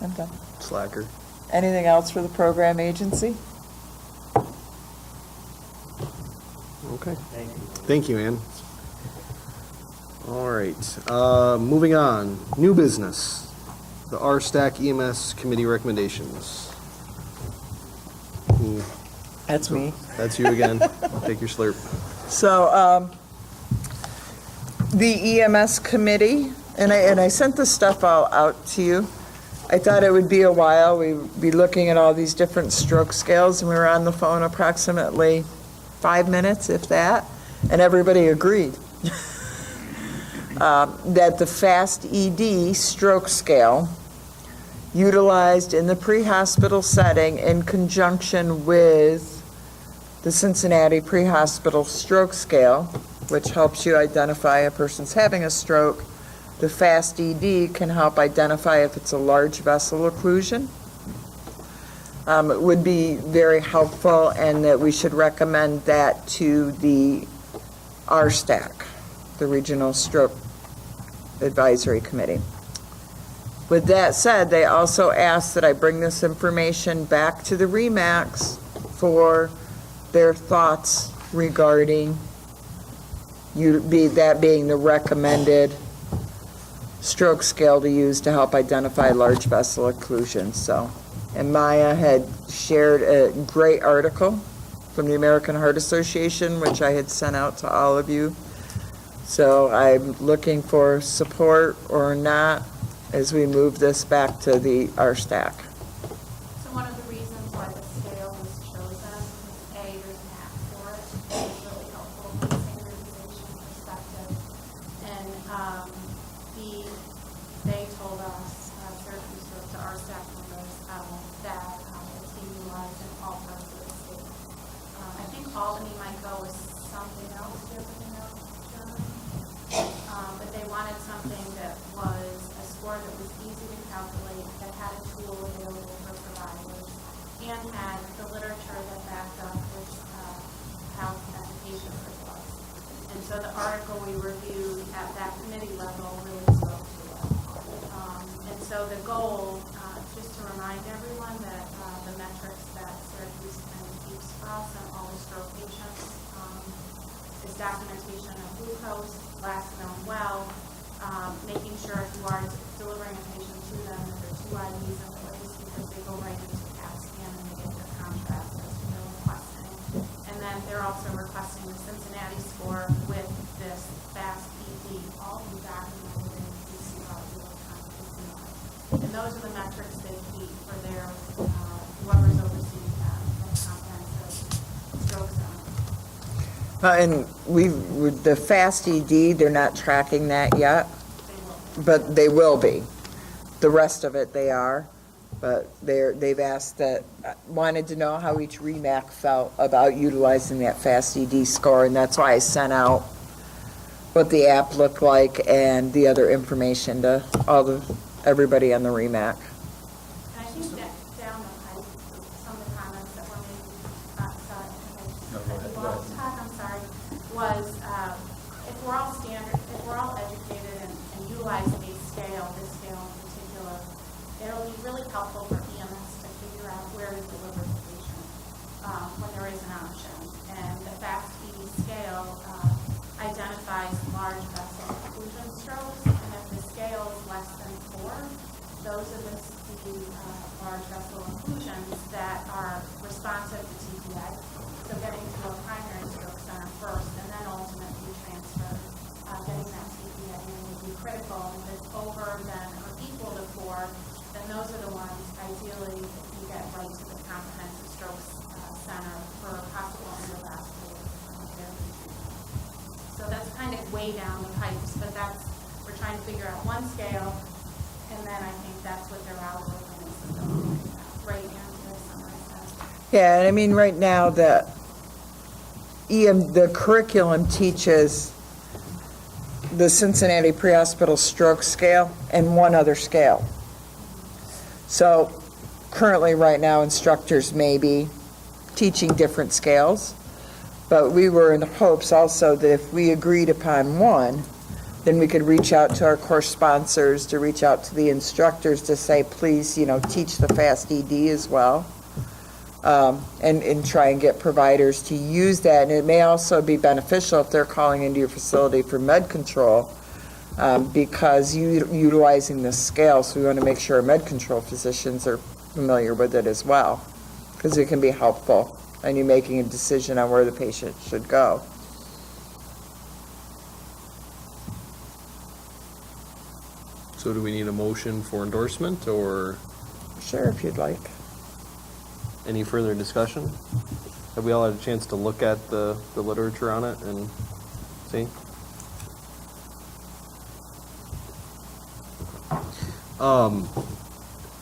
I'm done. Slacker. Anything else for the program agency? Okay. Thank you, Ann. All right, moving on. New business. The RSTAC EMS committee recommendations. That's me. That's you again. Take your slurp. So, the EMS committee, and I sent this stuff all out to you. I thought it would be a while. We'd be looking at all these different stroke scales, and we were on the phone approximately 5 minutes, if that, and everybody agreed that the FAST ED stroke scale utilized in the pre-hospital setting in conjunction with the Cincinnati Pre-Hospital Stroke Scale, which helps you identify a person's having a stroke. The FAST ED can help identify if it's a large vessel occlusion. It would be very helpful, and that we should recommend that to the RSTAC, the Regional Stroke Advisory Committee. With that said, they also asked that I bring this information back to the REMACs for their thoughts regarding that being the recommended stroke scale to use to help identify large vessel occlusion. So, and Maya had shared a great article from the American Heart Association, which I had sent out to all of you. So I'm looking for support or not as we move this back to the RSTAC. So one of the reasons why the scale was chosen is A, there's an app for it, and it's really helpful from a standardization perspective. And B, they told us, Syracuse to our staff members, that it's being utilized in all parts of the state. I think Albany might go with something else, do you have anything else, John? But they wanted something that was a score that was easy to calculate, that had a tool available for providers, and had the literature that backed up its how efficacious it was. And so the article we reviewed at that committee level really spoke to it. And so the goal, just to remind everyone that the metrics that Syracuse kind of keeps for us and all the stroke patients is documentation of glucose, last known well, making sure if you are delivering a patient to them that there are 2 IVs in place, because they go right into CAT scan and they get their contrast as they're requesting. And then they're also requesting the Cincinnati score with this FAST ED, all be documented in PCR electronically. And those are the metrics they keep for their whoever's overseeing that comprehensive stroke zone. And with the FAST ED, they're not tracking that yet, but they will be. The rest of it they are, but they've asked that, wanted to know how each REMAC felt about utilizing that FAST ED score, and that's why I sent out what the app looked like and the other information to everybody on the REMAC. And I think that down the pipe, some of the comments that were made, sorry, I think a lot of the large vessel occlusions that are responsive to TPA. So getting to a primary stroke center first and then ultimately transfer, getting that TPA in would be critical. If it's over then or equal to 4, then those are the ones ideally if you get right to the comprehensive stroke center for possible endovascular therapy. So that's kind of way down the pipes, but we're trying to figure out one scale, and then I think that's what their algorithm is. Right into summarize that. Yeah, and I mean, right now, the curriculum teaches the Cincinnati Pre-Hospital Stroke Scale and one other scale. So currently, right now, instructors may be teaching different scales, but we were in hopes also that if we agreed upon one, then we could reach out to our course sponsors, to reach out to the instructors to say, please, teach the FAST ED as well, and try and get providers to use that. And it may also be beneficial if they're calling into your facility for med control, because utilizing this scale, so we want to make sure our med control physicians are familiar with it as well, because it can be helpful in you making a decision on where the patient should go. So do we need a motion for endorsement, or Sure, if you'd like. any further discussion? Have we all had a chance to look at the literature on it and see? All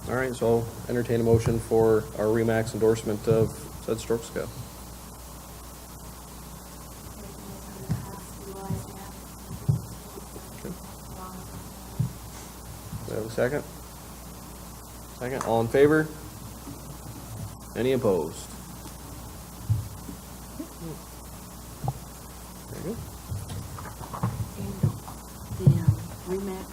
right, so I'll entertain a motion for our REMAX endorsement of said stroke scale. Do we have a second? Second, all in favor? Any opposed? Very good. And the REMAC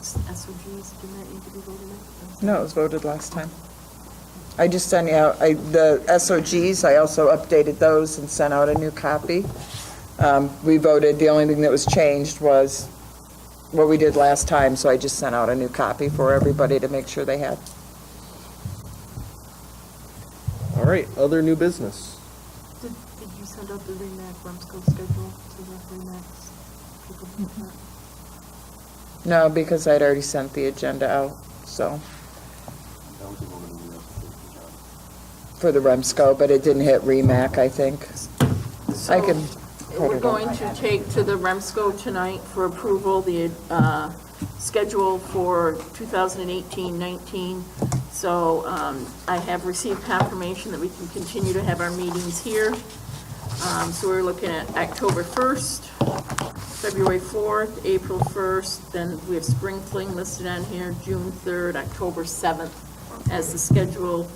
SOGs, do that need to be voted in? No, it was voted last time. I just sent out, the SOGs, I also updated those and sent out a new copy. We voted, the only thing that was changed was what we did last time, so I just sent out a new copy for everybody to make sure they had. All right, other new business. Did you send out the REMAC Rumsco schedule to the REMAX people? No, because I'd already sent the agenda out, so, for the REMSCO, but it didn't hit REMAC, I think. I can put We're it going on. to take to the REMSCO tonight for approval the schedule for 2018-19. So I have received confirmation that we can continue to have our meetings here. So we're looking at October 1st, February 4th, April 1st, then we have spring fling listed on here, June 3rd, October 7th as the schedule.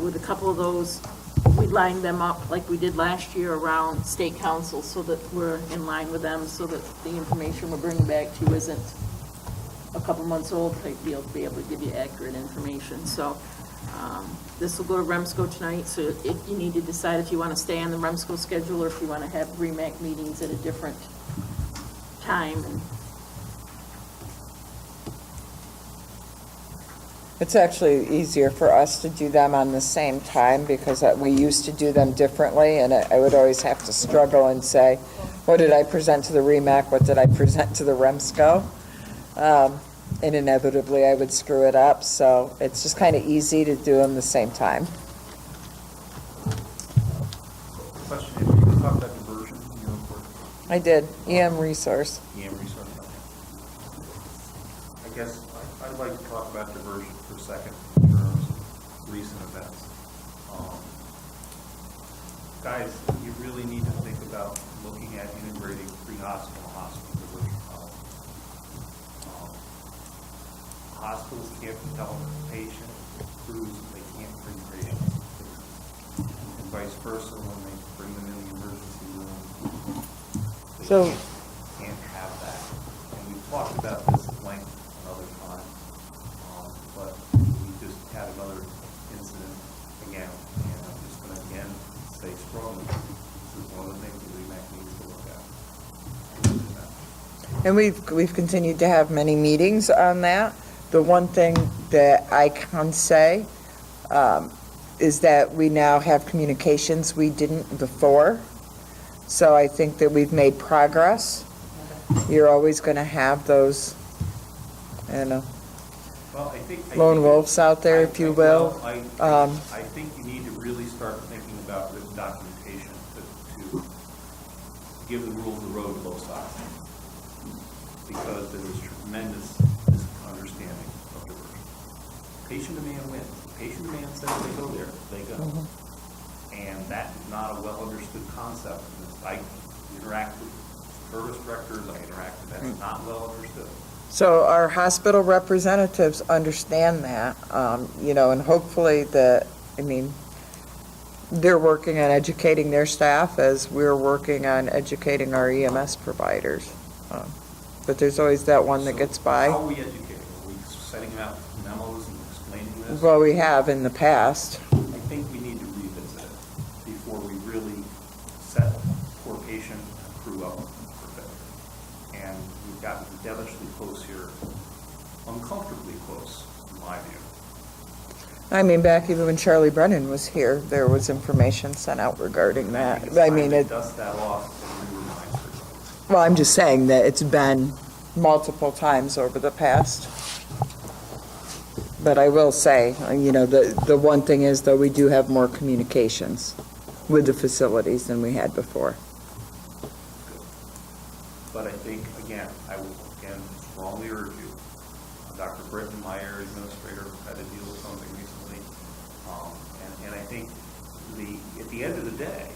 With a couple of those, we lined them up like we did last year around state council so that we're in line with them, so that the information we're bringing back to you isn't a couple months old, to be able to give you accurate information. So this will go to REMSCO tonight, so if you need to decide if you want to stay on the REMSCO schedule or if you want to have REMAC meetings at a different time. It's actually easier for us to do them on the same time because we used to do them differently, and I would always have to struggle and say, what did I present to the REMAC, what did I present to the REMSCO? And inevitably I would screw it up, so it's just kind of easy to do them the same time. Question, if you could talk about diversion in your report, I did, EM resource. EM resource. I guess I'd like to talk about diversion for a second in terms of recent events. Guys, you really need to think about looking at integrating pre-hospital hospital diversion policy. Hospitals can't tell the patient, crews, they can't bring patients. And vice versa, when they bring them in the emergency room, they So- can't have that. And we've talked about this at length another time, but we just had another incident again, and I'm just going to again say strongly, this is one of the things that REMAC needs to look at. And we've continued to have many meetings on that. The one thing that I can say is that we now have communications we didn't before. So I think that we've made progress. You're always going to have those, I don't know, Well, I think. lone wolves out there, if you will. I think you need to really start thinking about written documentation to give the rules of the road to both sides. Because there was tremendous misunderstanding of diversion. Patient demand wins. Patient demand says they go there, they go. And that is not a well-understood concept. I interact with service directors, I interact with, that's not well understood. So our hospital representatives understand that, and hopefully they're working on educating their staff as we're working on educating our EMS providers. But there's always that one that gets by. How are we educating? Are we sending out memos and explaining this? Well, we have in the past. I think we need to revisit it before we really set poor patient and crew up for failure. And we've gotten devilishly close here, uncomfortably close, in my view. I mean, back even when Charlie Brennan was here, there was information sent out regarding that. It's time to dust that off and re-remind ourselves. Well, I'm just saying that it's been multiple times over the past. But I will say, the one thing is, though, we do have more communications with the facilities than we had before. But I think, again, I will strongly urge you, Dr. Britton, my area administrator, had to deal with something recently. And I think at the end of the day,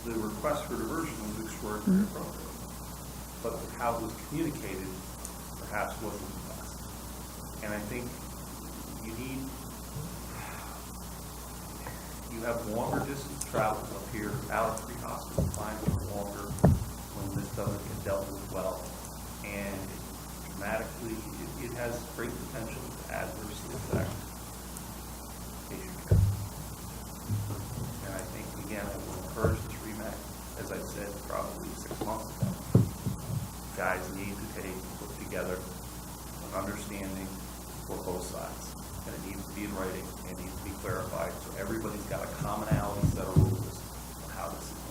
the request for diversion was extraordinarily appropriate. But how it was communicated perhaps wasn't the best. And I think you have longer distance travel up here out of pre-hospital time for longer when this doesn't get dealt with well. And dramatically, it has great potential to adversely affect patient care. And I think, again, I will encourage this REMAC, as I said probably 6 months ago. Guys need to put together an understanding for both sides. And it needs to be in writing, and it needs to be clarified, so everybody's got a commonality set of rules on how this is going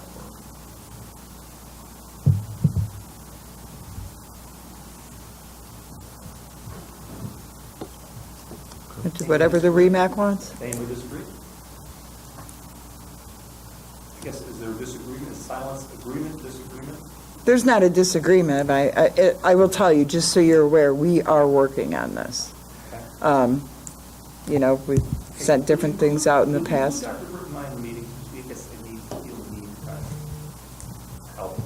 to work. Whatever the REMAC wants. Anyone disagree? I guess, is there a disagreement, silence, agreement, disagreement? There's not a disagreement. I will tell you, just so you're aware, we are working on this. Okay. We've sent different things out in the past. Dr. Britton, mind the meeting, I guess I feel the need to kind of help.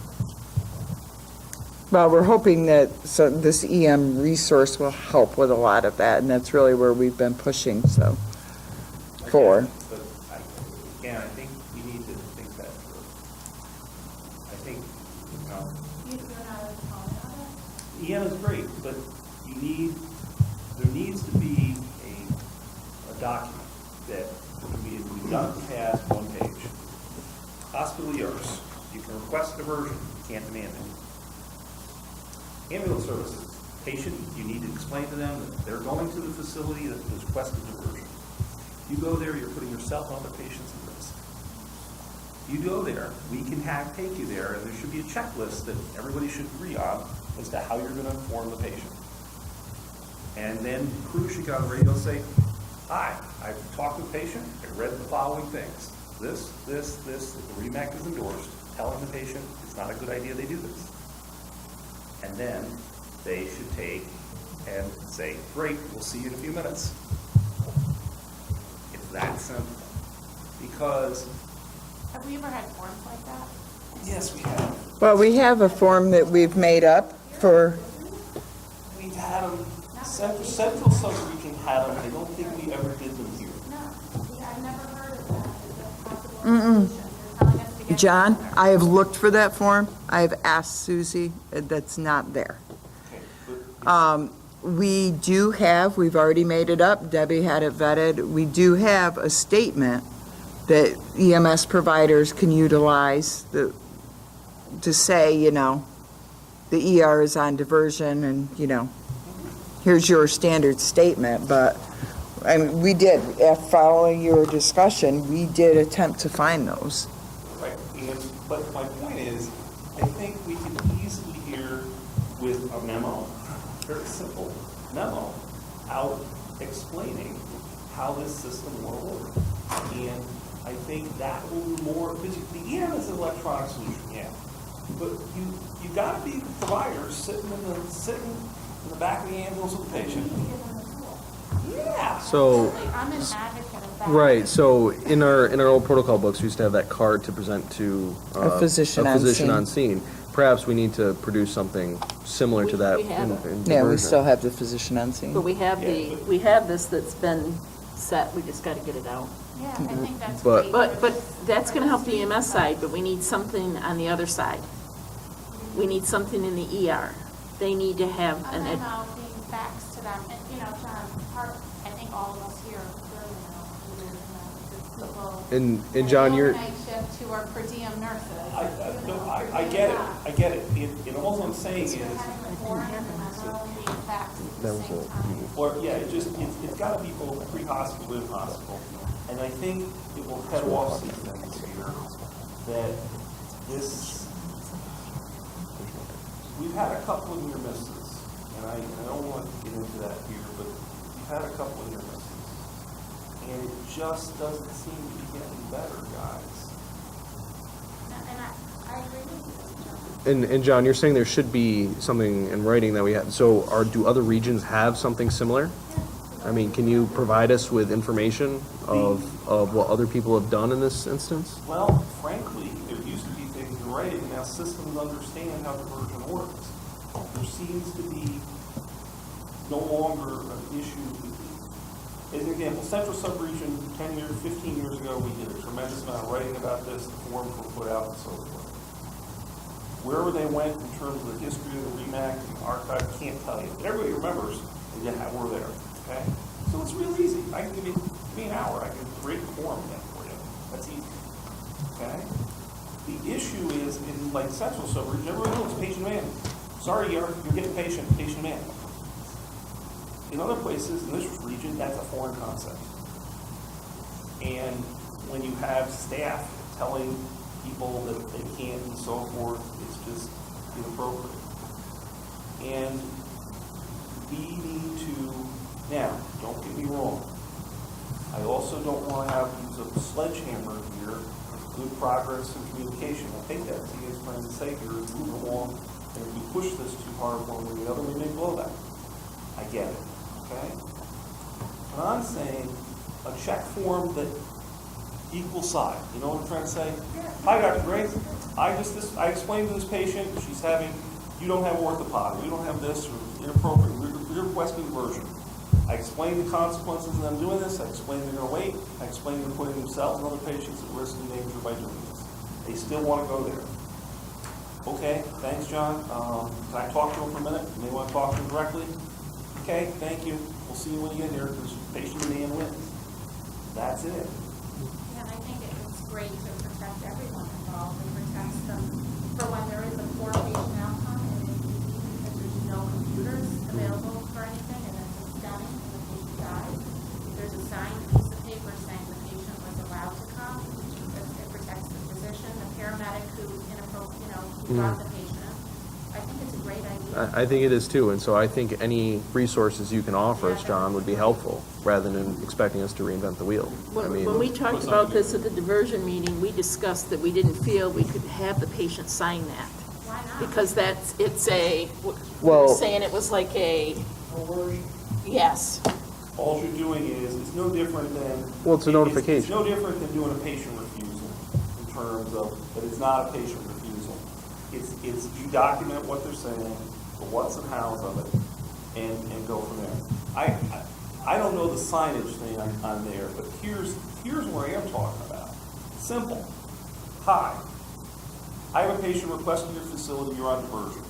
Well, we're hoping that this EM resource will help with a lot of that, and that's really where we've been pushing, for. But again, I think we need to think that through. I think, You're not a comment on it? EM is great, but there needs to be a document that we've done in the past, 1 page. Hospital ERs, you can request a diversion, you can't demand it. Ambulance services, patient, you need to explain to them that they're going to the facility that was requested diversion. You go there, you're putting yourself and other patients at risk. You go there, we can take you there, and there should be a checklist that everybody should agree on as to how you're going to inform the patient. And then crew should go on the radio and say, hi, I've talked to the patient, I read the following things. This, the REMAC is endorsed, telling the patient it's not a good idea they do this. And then they should take and say, great, we'll see you in a few minutes. It's that simple. Because Have we ever had forms like that? yes, we have. Well, we have a form that we've made up for, We've had them, Central Subregion had them, I don't think we ever did them here. No, I've never heard of that as a possible solution. They're telling us to get. John, I have looked for that form. I have asked Susie, that's not there. We've already made it up, Debbie had it vetted, we do have a statement that EMS providers can utilize to say, the ER is on diversion and, here's your standard statement, but, I mean, we did, following your discussion, we did attempt to find those. Right, but my point is, I think we can easily here with a memo, very simple memo, out explaining how this system will work. And I think that will be more, because the EM is an electronic solution, yeah. But you gotta be the provider sitting in the back of the ambulance with the patient. Yeah. So, I'm an advocate of that. right, so in our old protocol books, we used to have that card to present to. A physician on scene. on scene. Perhaps we need to produce something similar to that. We have it. in Yeah, we version. still have the physician on scene. But we have we have this that's been set, we just gotta get it out. Yeah, I think that's But- great. But that's gonna help the EMS side, but we need something on the other side. We need something in the ER. They need to have A an, memo being faxed to them, and, you know, John, I think all of us here really know, the people. And John, you're, Night shift who are per diem nurses. I get it, I get it. And all I'm saying is, We're having the board and the memo being faxed at That the was same it. time. or, yeah, it's gotta be both pre-hospital and hospital. And I think it will head off some things here, that this, we've had a couple of near misses, and I don't want to get into that here, but we've had a couple of near misses. And it just doesn't seem to be getting better, guys. And I agree with you, John. and John, you're saying there should be something in writing that we have, so do other regions have something similar? I mean, can you provide us with information of what other people have done in this instance? Well, frankly, there used to be things in writing, and now systems understand how diversion works. There seems to be no longer an issue. As an example, Central Subregion, 10 years, 15 years ago, we did a tremendous amount of writing about this, the forms were put out and so forth. Wherever they went in terms of the history of the REMAC and the archive, can't tell you. But everybody remembers, and yeah, we're there, okay? So it's real easy. I can give me an hour, I can create a form again for you. That's easy, okay? The issue is, in like Central Subregion, everybody knows patient management. Sorry, you're getting patient management. In other places, in this region, that's a foreign concept. And when you have staff telling people that they can't and so forth, it's just inappropriate. And we need to, now, don't get me wrong, I also don't want to use a sledgehammer here, good progress in communication. I think that's what he is trying to say here, is move along, and if we push this too hard one way or the other, we may blow that. I get it. Okay? But I'm saying a check form that equals side. You know what I'm trying to say? Hi, Dr. Grace. I explained to this patient, you don't have orthopod, you don't have this, or inappropriate, we're requesting diversion. I explained the consequences of them doing this, I explained they're going to wait, I explained they're putting themselves and other patients at risk and danger by doing this. They still want to go there. Okay, thanks, John. Can I talk to him for a minute? You may want to talk to him directly. Okay, thank you. We'll see you when you get here, because patient demand wins. That's it. Yeah, and I think it's great to protect everyone involved. It protects them for when there is a poor patient outcome, and if there's no computers available for anything, and it's a stunning, and the patient dies, there's a signed piece of paper saying the patient was allowed to come. It protects the physician, the paramedic who brought the patient. I think it's a great idea. I think it is too, and so I think any resources you can offer us, John, would be helpful, rather than expecting us to reinvent the wheel. I mean, When we talked about this at the diversion meeting, we discussed that we didn't feel we could have the patient sign that. Why not? Because we Well- were saying it was like yes. All you're doing is, it's no different than. Well, it's a notification. It's no different than doing a patient refusal, in terms of, but it's not a patient refusal. It's you document what they're saying, the what's and hows of it, and go from there. I don't know the signage thing on there, but here's where I am talking about. Simple. Hi, I have a patient requesting your facility, you're on diversion.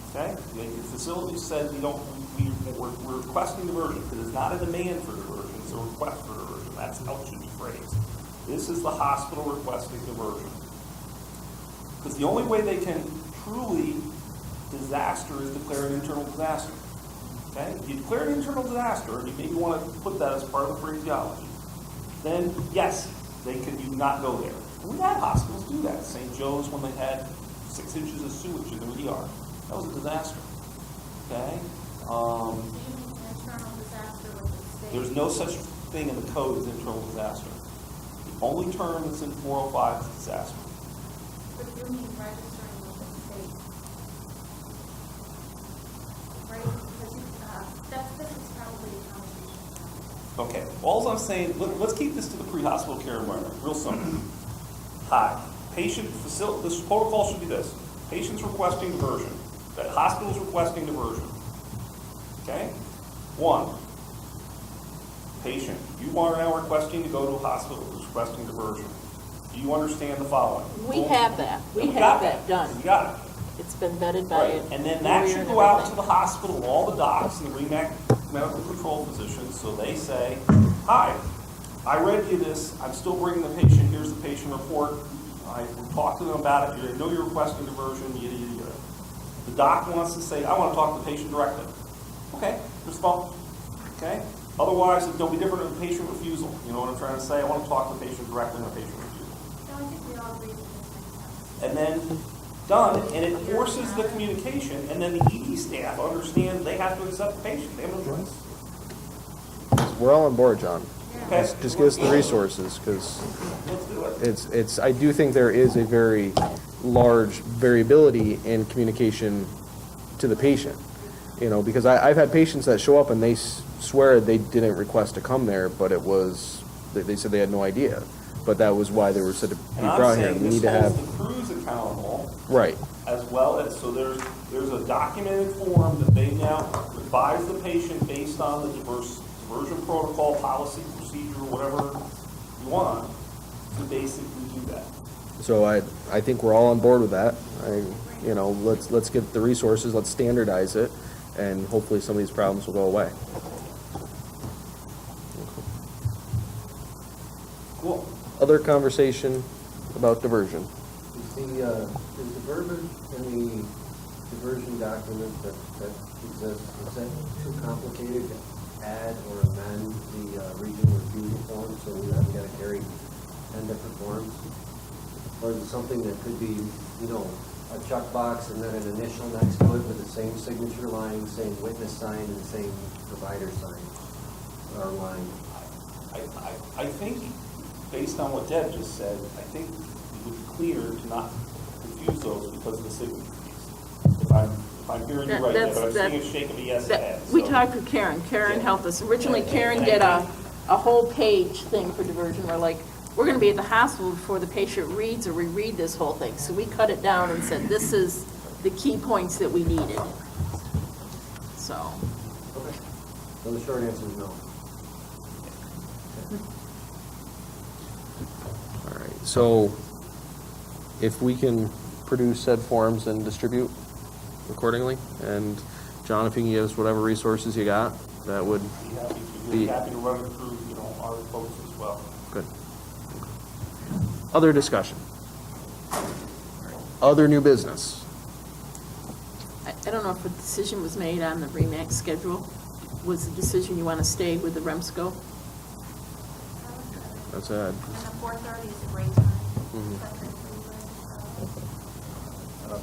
Okay? Your facility said we're requesting diversion, because it's not a demand for diversion, it's a request for diversion. That's how it should be phrased. This is the hospital requesting diversion. Because the only way they can truly disaster is declare an internal disaster. Okay? If you declare an internal disaster, and you maybe want to put that as part of the phraseology, then yes, you not go there. And we had hospitals do that. St. Joe's, when they had 6 inches of sewage in their ER, that was a disaster. Okay? Do you mean an internal disaster with the state? There's no such thing in the code as internal disaster. The only term that's in 405 is disaster. But you mean registering with the state? Right? Because this is probably a conversation. Okay, all I'm saying, let's keep this to the pre-hospital care environment, real simple. Hi, this protocol should be this. Patient's requesting diversion. The hospital's requesting diversion. Okay? 1, patient, you are now requesting to go to a hospital who's requesting diversion. Do you understand the following? We have that. We You have got that done. You got it. It's been vetted by Right, a and then that lawyer should and go out to everything. the hospital, all the docs and the REMAC medical control physicians, so they say, hi, I read you this, I'm still bringing the patient, here's the patient report, I talked to them about it, I know you're requesting diversion, yada, yada, yada. The doc wants to say, I want to talk to the patient directly. Okay, there's the phone. Okay? Otherwise, it'll be different than patient refusal. You know what I'm trying to say? I want to talk to the patient directly on a patient refusal. No, I think we all agree that this makes sense. And then done, and it forces the communication, and then the ED staff understand they have to accept the patient. They have no choice. We're all on board, John. Okay? Just give us the resources, because Let's do it. I do think there is a very large variability in communication to the patient. You know, because I've had patients that show up and they swear they didn't request to come there, but it was, they said they had no idea. But that was why they were said to be And I'm brought here. saying We this need to holds have, the crews accountable, right, as well as, so there's a documented form that they now advise the patient based on the diversion protocol, policy, procedure, whatever you want, to basically do that. so I think we're all on board with that. You know, let's get the resources, let's standardize it, and hopefully some of these problems will go away. Cool. Other conversation about diversion? Is the verbiage in the diversion document that exists, is that too complicated to add or amend the regional review form so we haven't got to carry 10 different forms? Or is it something that could be, you know, a checkbox and then an initial next to it with the same signature line, same witness sign, and the same provider sign or line? I think, based on what Deb just said, I think it would be clear to not confuse those because of the signature piece. If I'm hearing you right, Deb, but I'm seeing a shake of a yes head. We so- talked with Karen. Karen Yeah. helped us. Originally, Yeah. Karen did a whole page thing for diversion. We're like, we're gonna be at the hospital before the patient reads or reread this whole thing. So we cut it down and said, this is the key points that we needed. So, Okay. So the short answer is no. All right, so if we can produce said forms and distribute accordingly, and John, if you can give us whatever resources you got, that would Be happy to, be be happy to run it through, you know, our folks as well. good. Other discussion? Other new business? I don't know if a decision was made on the REMAX schedule. Was the decision you want to stay with the REMSCO? That's it. And the 4:30 is a great time. Mhm. That's great for you guys,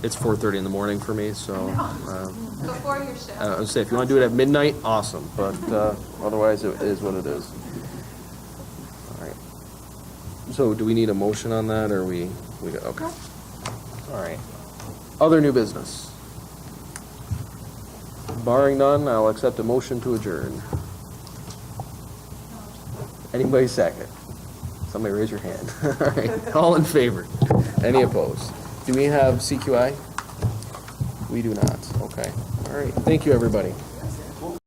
It's 4:30 in the morning for me, so, so. Before your shift. I would say if you want to do it at midnight, awesome, but otherwise it is what it is. All right. So do we need a motion on that, or we, okay. All right. Other new business? Barring none, I'll accept a motion to adjourn. Anybody second? Somebody raise your hand. All right, all in favor? Any opposed? Do we have CQI? We do not, okay. All right, thank you, everybody.